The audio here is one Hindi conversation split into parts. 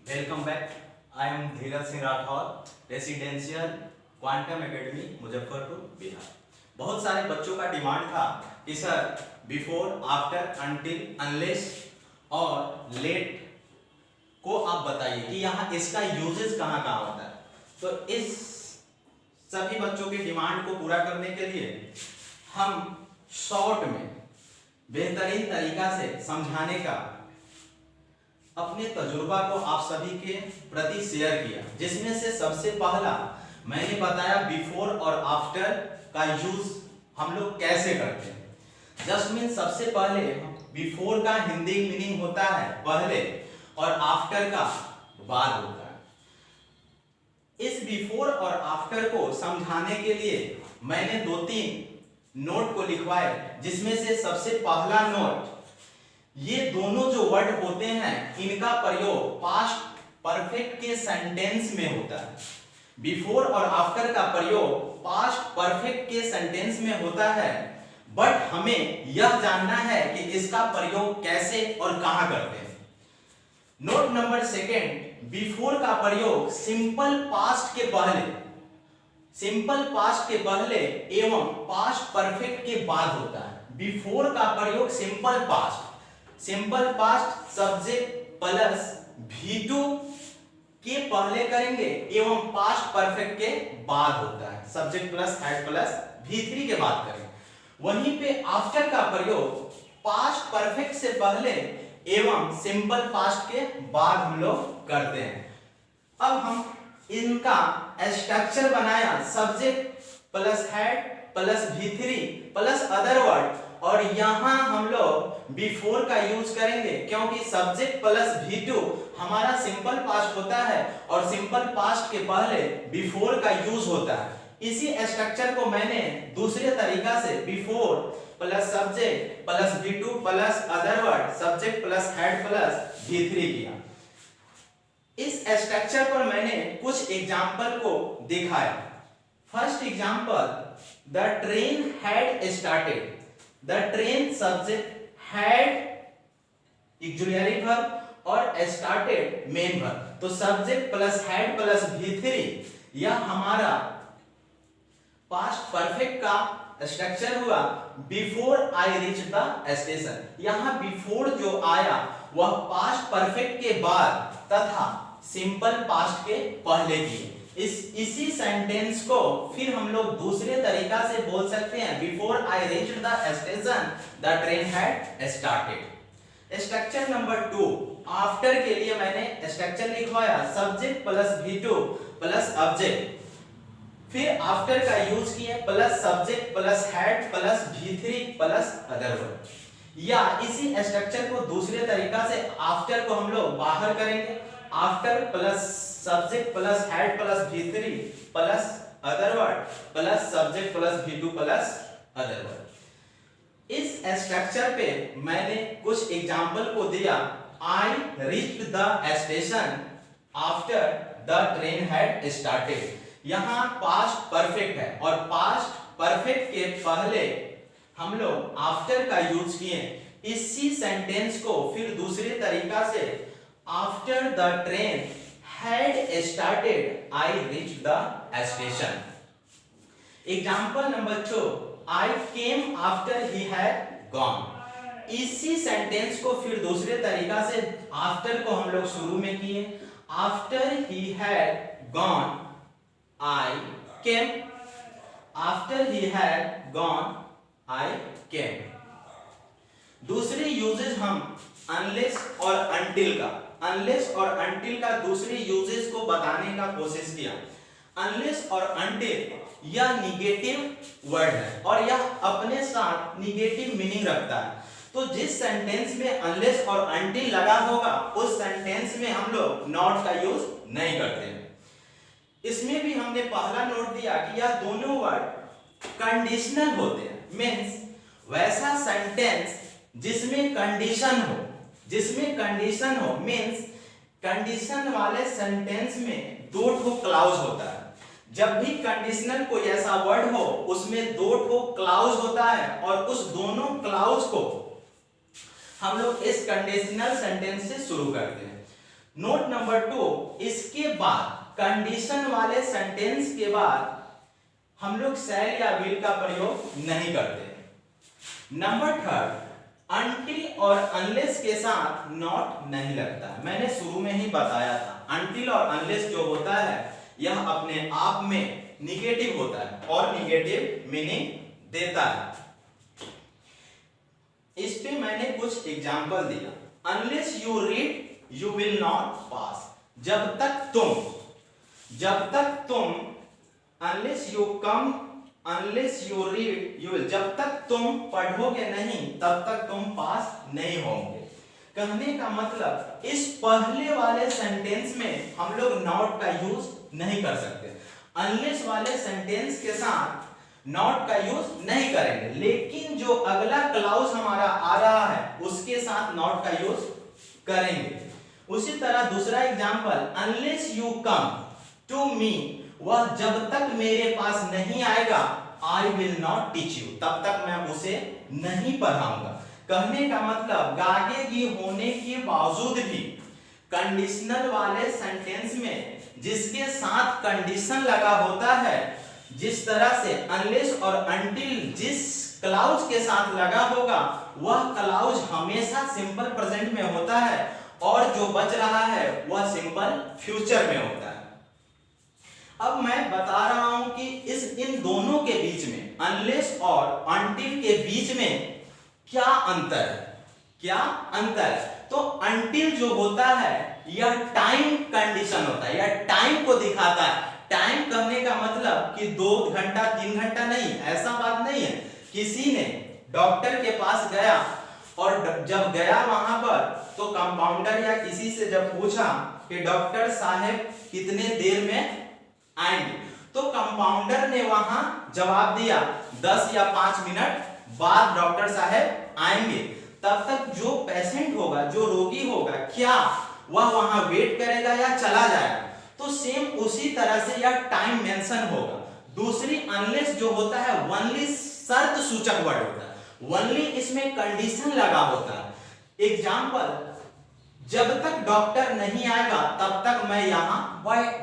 Welcome back. I am Dheeraj Singh Rathore, residential quantum academy Muzaffarpur Bihar. बहुत सारे बच्चों का डिमांड था कि sir before, after, until, unless और लेट को आप बताइए कि यहाँ इसका यूजेस कहाँ कहाँ होता है। तो इस सभी बच्चों के डिमांड को पूरा करने के लिए हम शॉर्ट में बेहतरीन तरीका से समझाने का अपने तजुर्बा को आप सभी के प्रति शेयर किया, जिसमें से सबसे पहला मैंने बताया बिफोर और आफ्टर का यूज हम लोग कैसे करते हैं। जस्ट मीन सबसे पहले बिफोर का हिंदी मीनिंग होता है पहले और आफ्टर का बाद होता है। इस बिफोर और आफ्टर को समझाने के लिए मैंने 2-3 नोट को लिखवाए, जिसमें से सबसे पहला नोट, ये दोनों जो वर्ड होते हैं इनका प्रयोग पास्ट परफेक्ट के सेंटेंस में होता है। बिफोर और आफ्टर का प्रयोग पास्ट परफेक्ट के सेंटेंस में होता है, बट हमें यह जानना है कि इसका प्रयोग कैसे और कहां करते हैं। नोट नंबर सेकंड, बिफोर का प्रयोग सिंपल पास्ट के पहले एवं पास्ट परफेक्ट के बाद होता है। बिफोर का प्रयोग simple past subject plus V2 के पहले करेंगे एवं पास्ट परफेक्ट के बाद होता है। Subject plus head plus V3 के बाद करेंगे। वहीं पे आफ्टर का प्रयोग पास्ट परफेक्ट से पहले एवं सिंपल पास्ट के बाद हम लोग करते हैं। अब हम इनका स्ट्रक्चर बनाया, subject plus head plus V3 plus other word, और यहां हम लोग बिफोर का यूज करेंगे क्योंकि सब्जेक्ट प्लस V2 हमारा सिंपल पास्ट होता है और सिंपल पास्ट के पहले बिफोर का यूज होता है। इसी स्ट्रक्चर को मैंने दूसरे तरीका से before plus subject plus V2 plus other word subject plus head plus V3 किया। इस स्ट्रक्चर पर मैंने कुछ एग्जाम्पल को दिखाया। First example, the train had started. The train subject, had auxiliary verb और स्टार्टेड मेन वर्ब। तो subject plus head plus V3 यह हमारा पास्ट परफेक्ट का स्ट्रक्चर हुआ। Before I reach the station, यहां बिफोर जो आया वह पास्ट परफेक्ट के बाद तथा सिंपल पास्ट के पहले की। इसी सेंटेंस को फिर हम लोग दूसरे तरीका से बोल सकते हैं, before I reached the station the train had started. Structure number 2, after के लिए मैंने स्ट्रक्चर लिखवाया, subject plus V2 plus object, फिर आफ्टर का यूज किए plus subject plus head plus V3 plus other word. या इसी स्ट्रक्चर को दूसरे तरीका से आफ्टर को हम लोग बाहर करेंगे, after plus subject plus head plus V3 plus other word plus subject plus V2 plus other word. इस स्ट्रक्चर पे मैंने कुछ एग्जाम्पल को दिया। I reached the station after the train had started. यहाँ पास्ट परफेक्ट है और पास्ट परफेक्ट के पहले हम लोग आफ्टर का यूज किए। इसी सेंटेंस को फिर दूसरे तरीका से, after the train had started I reach the station. Example number 2, I came after he had gone. इसी सेंटेंस को फिर दूसरे तरीका से आफ्टर को हम लोग शुरू में किए, after he had gone I came, after he had gone I came. दूसरे यूजेस हम अनलेस और अनटिल का दूसरे यूजेस को बताने का कोशिश किया। अनलेस और अनटिल यह निगेटिव वर्ड है और यह अपने साथ निगेटिव मीनिंग रखता है। तो जिस सेंटेंस में अनलेस और अनटिल लगा होगा उस सेंटेंस में हम लोग नॉट का यूज नहीं करते हैं। इसमें भी हमने पहला नोट दिया कि यह दोनों वर्ड कंडीशनल होते हैं। मीन्स वैसा सेंटेंस जिसमें कंडीशन हो मीन्स कंडीशन वाले सेंटेंस में 2 क्लाउज होता है। जब भी कंडीशनल कोई ऐसा वर्ड हो उसमें 2 क्लाउज होता है और उस दोनों क्लाउज को हम लोग इस कंडीशनल सेंटेंस से शुरू करते हैं। नोट नंबर 2, इसके बाद कंडीशन वाले सेंटेंस के बाद हम लोग शैल या विल का प्रयोग नहीं करते। नंबर 3, अनटिल और अनलेस के साथ नॉट नहीं लगता। मैंने शुरू में ही बताया था, अनटिल और अनलेस जो होता है यह अपने आप में निगेटिव होता है और निगेटिव मीनिंग देता है। इस पे मैंने कुछ एग्जाम्पल दिया। Unless you read you will not pass. जब तक तुम unless you come unless you read you will, जब तक तुम पढ़ोगे नहीं तब तक तुम पास नहीं होंगे। कहने का मतलब इस पहले वाले सेंटेंस में हम लोग नॉट का यूज नहीं कर सकते, अनलेस वाले सेंटेंस के साथ नॉट का यूज नहीं करेंगे, लेकिन जो अगला क्लाउज हमारा आ रहा है उसके साथ नॉट का यूज करेंगे। उसी तरह दूसरा example, unless you come to me, वह जब तक मेरे पास नहीं आएगा I will not teach you, तब तक मैं उसे नहीं पढ़ाऊंगा। कहने का मतलब गागेगी होने के बावजूद भी कंडीशनल वाले सेंटेंस में जिसके साथ कंडीशन लगा होता है, जिस तरह से अनलेस और अनटिल जिस क्लाउज के साथ लगा होगा वह क्लाउज हमेशा सिंपल प्रेजेंट में होता है और जो बच रहा है वह सिंपल फ्यूचर में होता है। अब मैं बता रहा हूं कि इन दोनों के बीच में, अनलेस और अनटिल के बीच में क्या अंतर है। तो अनटिल जो होता है यह टाइम कंडीशन होता है, यह टाइम को दिखाता है। टाइम कहने का मतलब कि 2 घंटा 3 घंटा नहीं, ऐसा बात नहीं है। किसी ने डॉक्टर के पास गया और जब गया वहां पर तो कंपाउंडर या किसी से जब पूछा कि डॉक्टर साहब कितने देर में आएंगे, तो कंपाउंडर ने वहां जवाब दिया 10 या 5 मिनट बाद डॉक्टर साहब आएंगे। तब तक जो पेशेंट होगा, जो रोगी होगा, क्या वह वहां वेट करेगा या चला जाएगा? तो सेम उसी तरह से यह टाइम मेंशन होगा। दूसरी अनलेस जो होता है ओनली शर्त सूचक वर्ड होता है, ओनली इसमें कंडीशन लगा होता है। एग्जांपल, जब तक डॉक्टर नहीं आएगा तब तक मैं यहां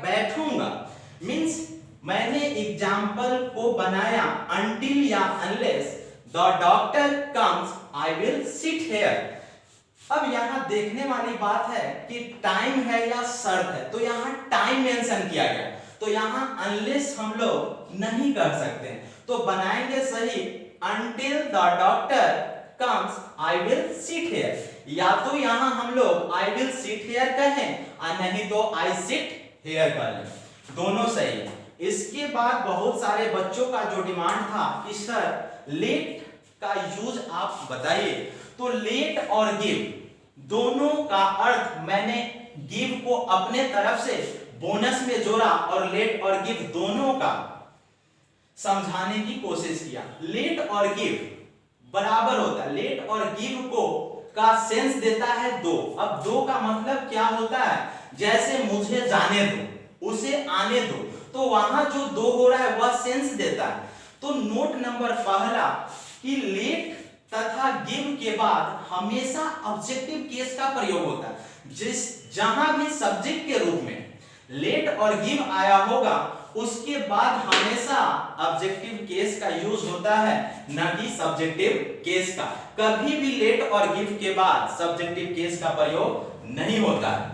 बैठूंगा, मींस मैंने एग्जांपल को बनाया until या unless the doctor comes I will sit here। अब यहां देखने वाली बात है कि टाइम है या शर्त है, तो यहां टाइम मेंशन किया गया, तो यहां unless हम लोग नहीं कर सकते, तो बनाएंगे सही until the doctor comes I will sit here। या तो यहां हम लोग I will sit here कहें और नहीं तो I sit here कर लें, दोनों सही है। इसके बाद बहुत सारे बच्चों का जो डिमांड था कि सर लेट का यूज आप बताइए, तो लेट और गिव दोनों का अर्थ मैंने गिव को अपने तरफ से बोनस में जोड़ा और लेट और गिव दोनों का समझाने की कोशिश किया। लेट और गिव बराबर होता है, लेट और गिव को का सेंस देता है 2। अब 2 का मतलब क्या होता है, जैसे मुझे जाने दो, उसे आने दो, तो वहां जो 2 हो रहा है वह सेंस देता है। तो नोट नंबर पहला कि लेट तथा गिव के बाद हमेशा ऑब्जेक्टिव केस का प्रयोग होता है। जहां भी सब्जेक्ट के रूप में लेट और गिव आया होगा उसके बाद हमेशा ऑब्जेक्टिव केस का यूज होता है, न कि सब्जेक्टिव केस का। कभी भी लेट और गिव के बाद सब्जेक्टिव केस का प्रयोग नहीं होता है।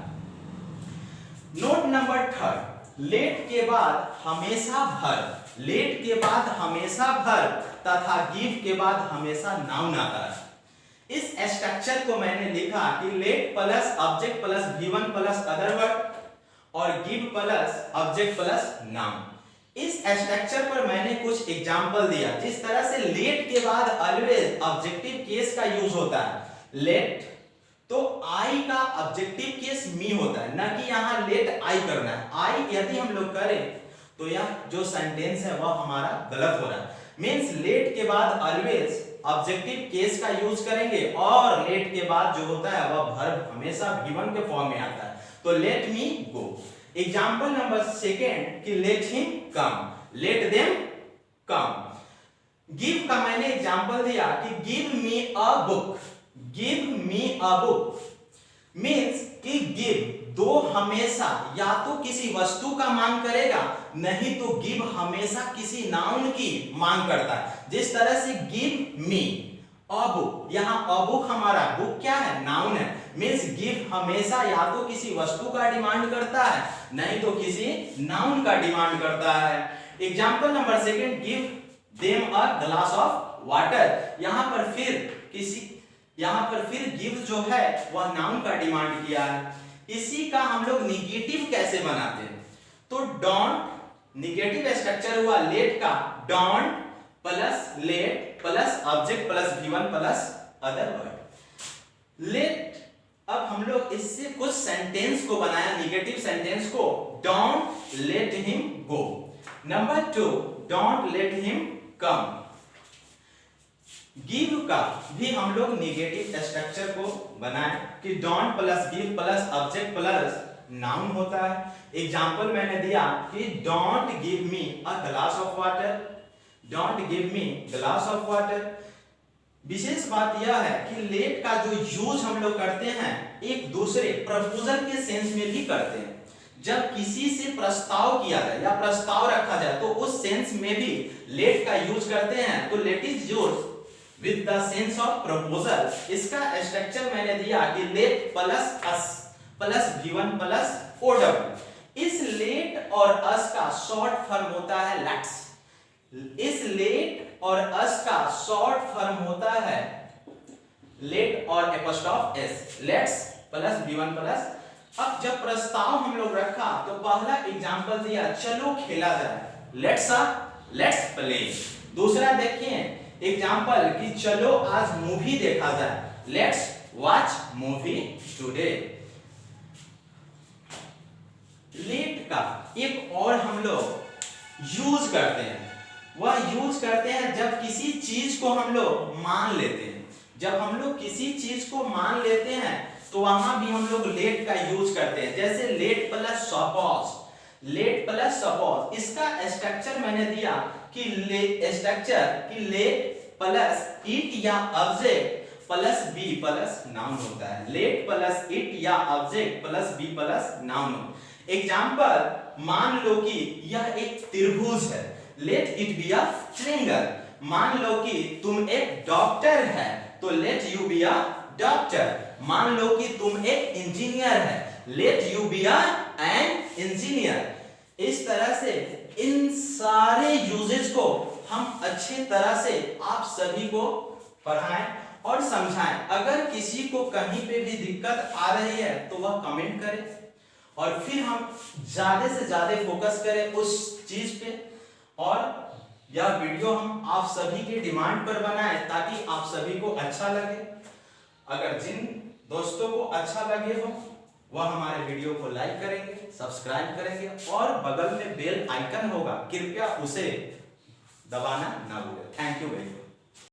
नोट नंबर 3, लेट के बाद हमेशा भर, लेट के बाद हमेशा भर तथा गिव के बाद हमेशा नाउन आता है। इस स्ट्रक्चर को मैंने लिखा कि let plus object plus V1 plus other word और give plus object plus noun. इस स्ट्रक्चर पर मैंने कुछ एग्जांपल दिया। जिस तरह से लेट के बाद ऑलवेज ऑब्जेक्टिव केस का यूज होता है, लेट तो आई का ऑब्जेक्टिव केस मी होता है, ना कि यहां लेट आई करना है। आई यदि हम लोग करें तो यह जो सेंटेंस है वह हमारा गलत हो रहा है। मींस लेट के बाद ऑलवेज ऑब्जेक्टिव केस का यूज करेंगे और लेट के बाद जो होता है वह वर्ब हमेशा V1 के फॉर्म में आता है। तो लेट मी गो। एग्जांपल नंबर 2 कि लेट हिम कम, लेट देम कम। गिव का मैंने एग्जांपल दिया कि give me a book, give me a book means कि गिव 2 हमेशा या तो किसी वस्तु का मांग करेगा, नहीं तो गिव हमेशा किसी नाउन की मांग करता है। जिस तरह से गिव मी अ बुक, यहाँ अ बुक हमारा बुक क्या है, नाउन है, मींस गिव हमेशा या तो किसी वस्तु का डिमांड करता है, नहीं तो किसी नाउन का डिमांड करता है। Example number second, give them a glass of water. यहाँ पर फिर गिव जो है वह नाउन का डिमांड किया है। इसी का हम लोग निगेटिव कैसे बनाते हैं, तो डोंट, निगेटिव स्ट्रक्चर हुआ लेट का, don't plus let plus object plus V1 plus other word let. अब हम लोग इससे कुछ सेंटेंस को बनाया, निगेटिव सेंटेंस को, don't let him go. Number 2, don't let him come. Give का भी हम लोग निगेटिव स्ट्रक्चर को बनाए कि don't plus give plus object plus noun होता है। एग्जांपल मैंने दिया कि don't give me a glass of water, don't give me glass of water. विशेष बात यह है कि लेट का जो यूज हम लोग करते हैं एक दूसरे प्रपोजल के सेंस में भी करते हैं। जब किसी से प्रस्ताव किया जाए या प्रस्ताव रखा जाए तो उस सेंस में भी लेट का यूज करते हैं। तो let is used with the sense of proposal। इसका स्ट्रक्चर मैंने दिया कि let plus us plus V1 plus OW। इस लेट और अस का शॉर्ट फॉर्म होता है लेट्स। इस लेट और अस का शॉर्ट फॉर्म होता है लेट और apostrophe S, let's plus V1 plus. अब जब प्रस्ताव हम लोग रखा तो पहला एग्जांपल दिया चलो खेला जाए, लेट्स प्ले। दूसरा देखिए एग्जांपल कि चलो आज मूवी देखा जाए, let's watch movie today. Let का एक और हम लोग यूज करते हैं, वह यूज करते हैं जब किसी चीज को हम लोग मान लेते हैं। जब हम लोग किसी चीज को मान लेते हैं तो वहां भी हम लोग लेट का यूज करते हैं। जैसे let plus suppose, let plus suppose. इसका स्ट्रक्चर मैंने दिया कि लेट प्लस इट या object plus be plus noun होता है। लेट प्लस इट या object plus be plus noun. Example, मान लो कि यह एक त्रिभुज है, let it be a triangle. मान लो कि तुम एक डॉक्टर है तो let you be a doctor. मान लो कि तुम एक इंजीनियर है, let you B an engineer. इस तरह से इन सारे यूजेस को हम अच्छी तरह से आप सभी को पढ़ाएं और समझाएं। अगर किसी को कहीं पे भी दिक्कत आ रही है तो वह कमेंट करे और फिर हम ज्यादा से ज्यादा फोकस करें उस चीज पे। और यह वीडियो हम आप सभी के डिमांड पर बनाएं ताकि आप सभी को अच्छा लगे। अगर जिन दोस्तों को अच्छा लगे हो वह हमारे वीडियो को लाइक करेंगे, सब्सक्राइब करेंगे और बगल में बेल आइकन होगा, कृपया उसे दबाना ना भूलें। Thank you very much.